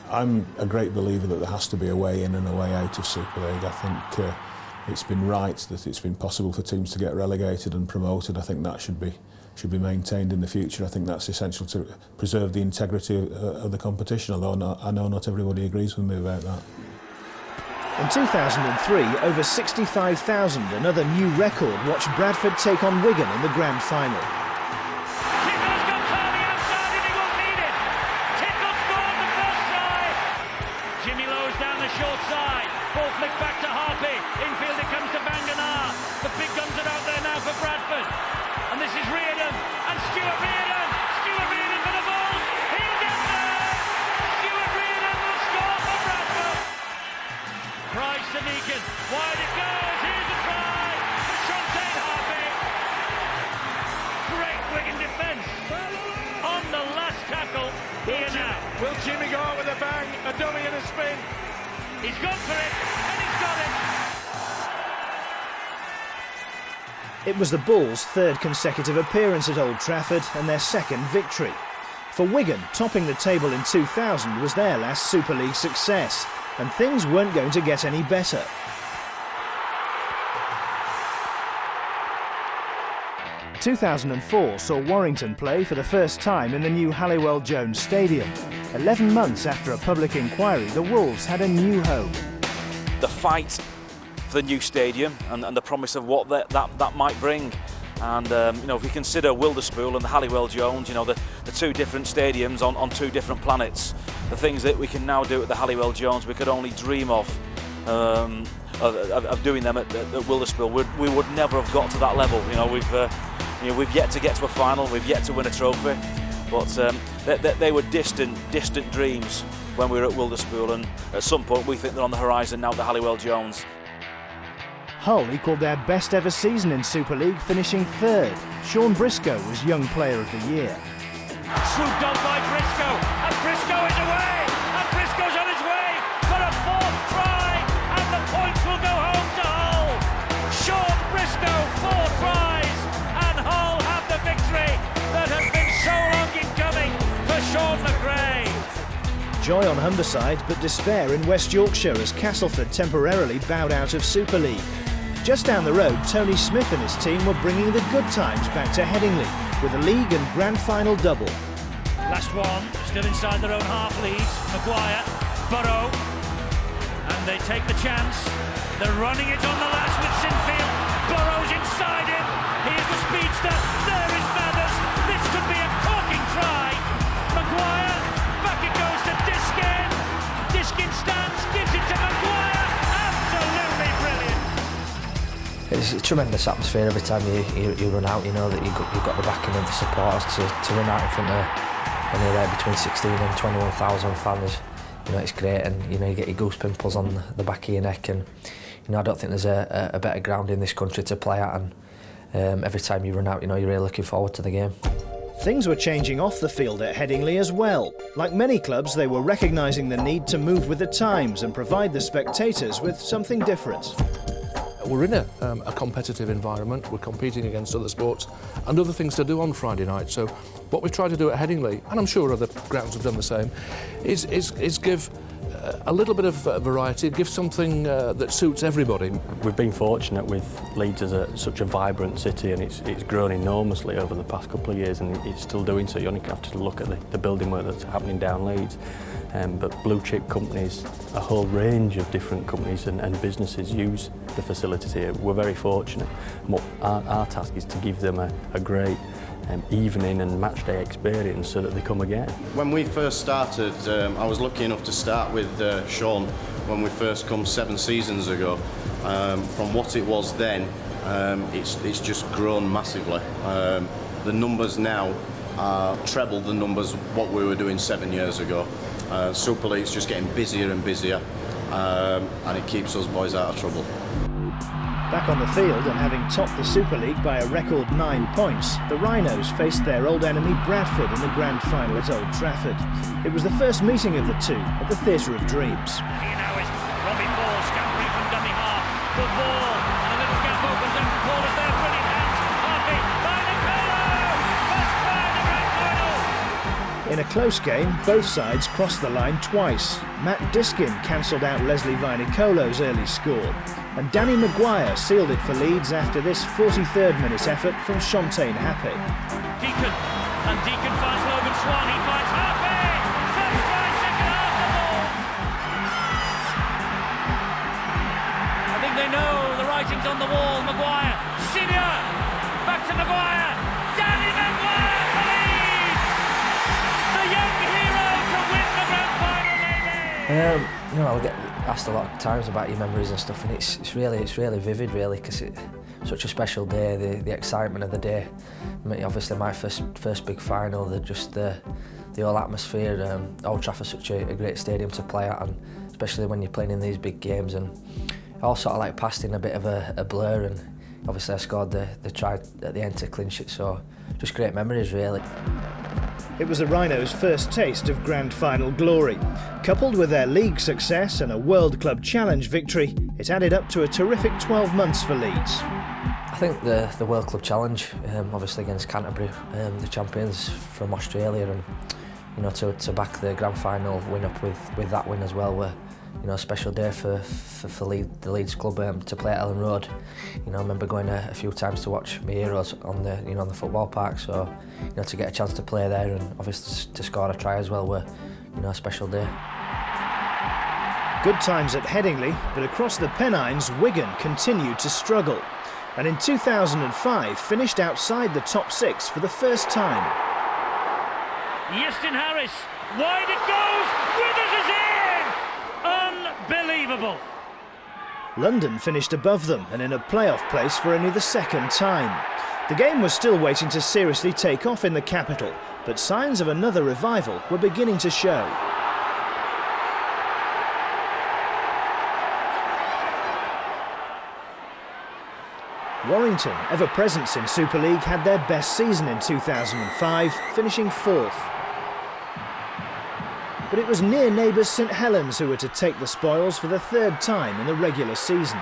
I'm a great believer that there has to be a way in and a way out of Super League. I think it's been right that it's been possible for teams to get relegated and promoted. I think that should be maintained in the future. I think that's essential to preserve the integrity of the competition, although I know not everybody agrees with me about that. In 2003, over 65,000, another new record, watched Bradford take on Wigan in the grand final. Jimmy Lowe's down the short side. Ball flick back to Harpy. Infield it comes to Banganar. The big guns are out there now for Bradford. And this is Reardon. And Stuart Reardon. Stuart Reardon for the ball. He'll get there. Stuart Reardon will score for Bradford. Price to Nico. Wigan. Wide it goes. Here's a try for Shontaine Harvey. Great Wigan defence. On the last tackle. Here now. Will Jimmy go out with a bang, a dummy and a spin? He's gone for it, and he's got it. It was the Bulls' third consecutive appearance at Old Trafford and their second victory. For Wigan, topping the table in 2000 was their last Super League success, and things weren't going to get any better. – 2004 saw Warrington play for the first time in the new Halliwell Jones Stadium. 11 months after a public inquiry, the Wolves had a new home. The fight for the new stadium and the promise of what that might bring. And you know, if we consider Wilderspool and the Halliwell Jones, you know, the two different stadiums on two different planets, the things that we can now do at the Halliwell Jones we could only dream of doing them at Wilderspool. We would never have got to that level. You know, we've yet to get to a final, we've yet to win a trophy, but they were distant dreams when we were at Wilderspool, and at some point we think they're on the horizon now at the Halliwell Jones. Hull equalled their best ever season in Super League, finishing third. Sean Briscoe was Young Player of the Year. Swooped on by Briscoe, and Briscoe is away, and Briscoe's on his way for a fourth try, and the points will go home to Hull. Sean Briscoe, 4 tries, and Hull have the victory that has been so long in coming for Sean McRae. Joy on Humberside, but despair in West Yorkshire as Castleford temporarily bowed out of Super League. Just down the road, Tony Smith and his team were bringing the good times back to Headingley with a league and grand final double. Last one, still inside their own half leads. Maguire, Burrow, and they take the chance. They're running it on the last with Sinfield. Burrow's inside him. Here's the speedster. There is Mathers. This could be a corking try. Maguire, back it goes to Diskin. Diskin stands, gives it to Maguire. Absolutely brilliant. It's a tremendous atmosphere every time you run out. You know that you've got the backing of the supporters to run out in front of anywhere between 16 and 21,000 fans. You know, it's great, and you know, you get your goose pimples on the back of your neck, and you know, I don't think there's a better ground in this country to play at, and every time you run out, you know, you're really looking forward to the game. Things were changing off the field at Headingley as well. Like many clubs, they were recognising the need to move with the times and provide the spectators with something different. We're in a competitive environment, we're competing against other sports and other things to do on Friday night. So what we've tried to do at Headingley, and I'm sure other grounds have done the same, is give a little bit of variety, give something that suits everybody. We've been fortunate with Leeds as such a vibrant city, and it's grown enormously over the past couple of years, and it's still doing so. You only have to look at the building work that's happening down Leeds. But blue chip companies, a whole range of different companies and businesses use the facilities here. We're very fortunate. What our task is to give them a great evening and match day experience so that they come again. When we first started, I was lucky enough to start with Sean when we first come 7 seasons ago. From what it was then, it's just grown massively. The numbers now are treble the numbers what we were doing 7 years ago. Super League's just getting busier and busier, and it keeps us boys out of trouble. Back on the field and having topped the Super League by a record 9 points, the Rhinos faced their old enemy Bradford in the grand final at Old Trafford. It was the first meeting of the two at the Theatre of Dreams. Here now is Robbie Ball scampering from dummy half. Good ball, and a little gap opens up. Ball is there, brilliant hands. Harvey, by Nicolo! First try in the grand final! In a close game, both sides crossed the line twice. Matt Diskin cancelled out Leslie Vinicolo's early score, and Danny Maguire sealed it for Leeds after this 43rd minute effort from Shontaine Happy. Deacon, and Deacon finds Logan Swan, he finds Happy! First try, second half the ball! I think they know the writing's on the wall. Maguire, Senior, back to Maguire, Danny Maguire for Leeds! The young hero to win the grand final, maybe! You know, I'll get asked a lot of times about your memories and stuff, and it's really vivid, really, because it's such a special day. The excitement of the day. I mean, obviously, my first big final. The whole atmosphere. Old Trafford's such a great stadium to play at, and especially when you're playing in these big games. And all sort of like passed in a bit of a blur, and obviously I scored the try at the end to clinch it, so just great memories really. It was the Rhinos' first taste of grand final glory. Coupled with their league success and a World Club Challenge victory, it added up to a terrific 12 months for Leeds. I think the World Club Challenge, obviously against Canterbury, the champions from Australia, and you know, to back the grand final win up with that win as well, were, you know, a special day for the Leeds club to play at Ellen Road. You know, I remember going a few times to watch my heroes on the football park. So, you know, to get a chance to play there and obviously to score a try as well were, you know, a special day. Good times at Headingley, but across the Pennines, Wigan continued to struggle, and in 2005 finished outside the top 6 for the first time. Justin Harris, wide it goes, Withers is in! Unbelievable! London finished above them and in a playoff place for only the second time. The game was still waiting to seriously take off in the capital, but signs of another revival were beginning to show. Warrington, ever present in Super League, had their best season in 2005, finishing 4th. But it was near neighbours St Helens who were to take the spoils for the 3rd time in the regular season.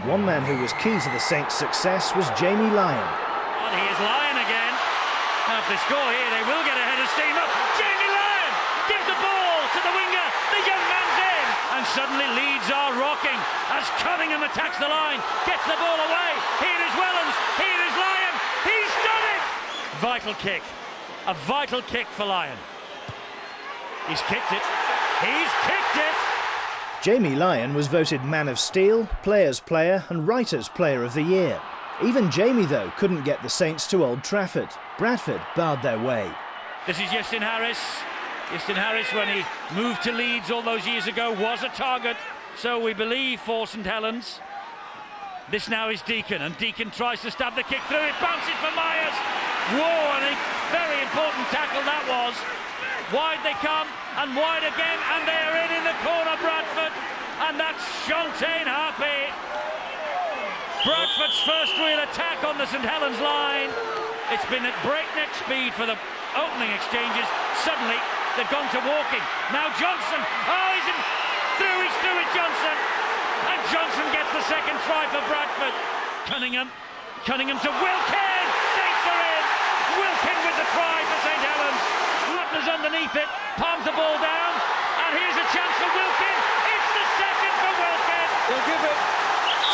One man who was key to the Saints' success was Jamie Lyon. And he is Lyon again. Now if they score here, they will get a head of steam up. Jamie Lyon gives the ball to the winger. The young man's in. And suddenly Leeds are rocking as Cunningham attacks the line, gets the ball away. Here is Wellens. Here is Lyon. He's done it. Vital kick. A vital kick for Lyon. He's kicked it. He's kicked it! Jamie Lyon was voted Man of Steel, Players' Player and Writers' Player of the Year. Even Jamie, though, couldn't get the Saints to Old Trafford. Bradford barred their way. This is Justin Harris. Justin Harris, when he moved to Leeds all those years ago, was a target, so we believe, for St Helens. This now is Deacon, and Deacon tries to stab the kick through. It bounces for Myers. Whoa, and a very important tackle that was. Wide they come, and wide again, and they're in the corner, Bradford. And that's Shontaine Harpy. Bradford's first real attack on the St Helens line. It's been at breakneck speed for the opening exchanges. Suddenly, they've gone to walking. Now Johnson, he's through it, Johnson. And Johnson gets the second try for Bradford. Cunningham to Wilkin. Saints are in. Wilkin with the try for St Helens. Lutner's underneath it, palms the ball down, and here's a chance for Wilkin. It's the second for Wilkin. They'll give it.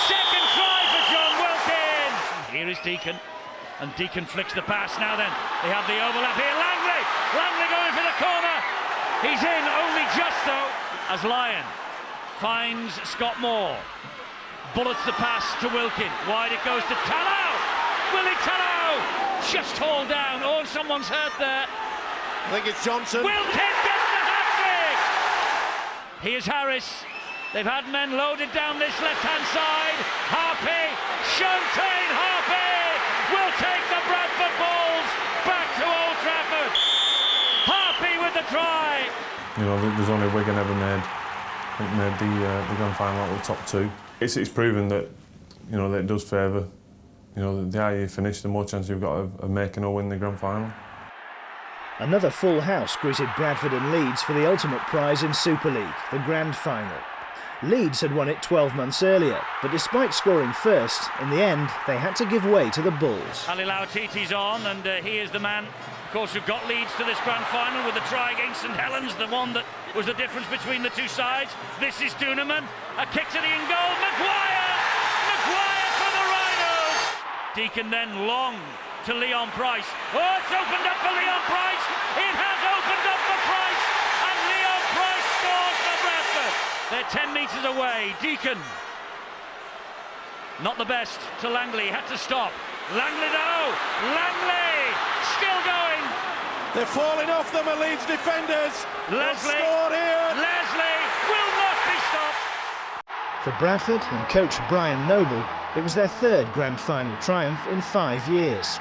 Second try for John Wilkin. Here is Deacon, and Deacon flicks the pass. Now then, they have the overlap here. Langley going for the corner. He's in, only just though, as Lyon finds Scott Moore. Bullets the pass to Wilkin. Wide it goes to Tallow. Willie Tallow just hauled down. Oh, someone's hurt there. I think it's Johnson. Wilkin gets the hat-trick. Here's Harris. They've had men loaded down this left-hand side. Harpy, Shontaine Harpy will take the Bradford Bulls back to Old Trafford. Harpy with the try. You know, there's only Wigan ever made the grand final out of the top 2. It's proven that, you know, that it does favour, you know, the higher you finish, the more chance you've got of making or winning the grand final. Another full house greeted Bradford and Leeds for the ultimate prize in Super League, the grand final. Leeds had won it 12 months earlier, but despite scoring first, in the end they had to give way to the Bulls. Ali Lauatiti's on, and he is the man, of course, who got Leeds to this grand final with the try against St Helens, the one that was the difference between the two sides. This is Duneman, a kick to the in goal. Maguire for the Rhinos. Deacon then long to Leon Price. Oh, it's opened up for Leon Price. It has opened up for Price, and Leon Price scores for Bradford. They're 10 metres away. Deacon, not the best to Langley, had to stop. Langley still going. They're falling off them, Leeds defenders. Leslie will not be stopped. For Bradford and coach Brian Noble, it was their 3rd grand final triumph in 5 years.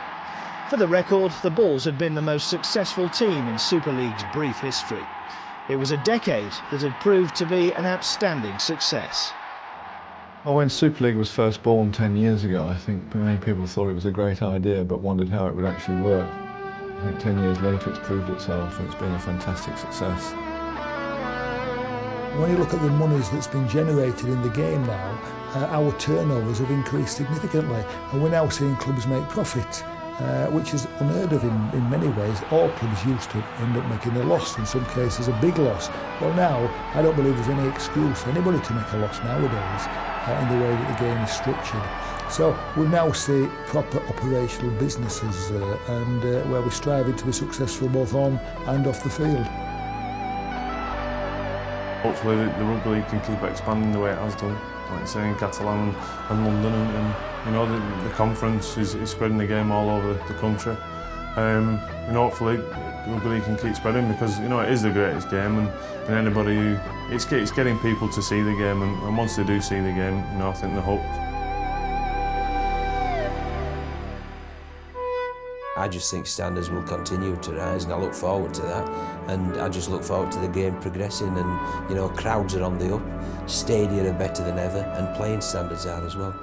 For the record, the Bulls had been the most successful team in Super League's brief history. It was a decade that had proved to be an outstanding success. Well, when Super League was first born 10 years ago, I think many people thought it was a great idea but wondered how it would actually work. I think 10 years later it's proved itself and it's been a fantastic success. When you look at the monies that's been generated in the game now, our turnovers have increased significantly, and we're now seeing clubs make profit, which is unheard of in many ways. All clubs used to end up making a loss, in some cases a big loss. Well, now I don't believe there's any excuse for anybody to make a loss nowadays in the way that the game is structured. So we now see proper operational businesses and where we're striving to be successful both on and off the field. Hopefully the Rugby League can keep expanding the way it has done, like say in Catalan and London, and you know the conference is spreading the game all over the country. You know, hopefully the Rugby League can keep spreading, because you know it is the greatest game, and anybody who it's getting people to see the game, and once they do see the game, you know, I think they're hooked. I just think standards will continue to rise, and I look forward to that. And I just look forward to the game progressing, and you know, crowds are on the up, stadia are better than ever, and playing standards are as well.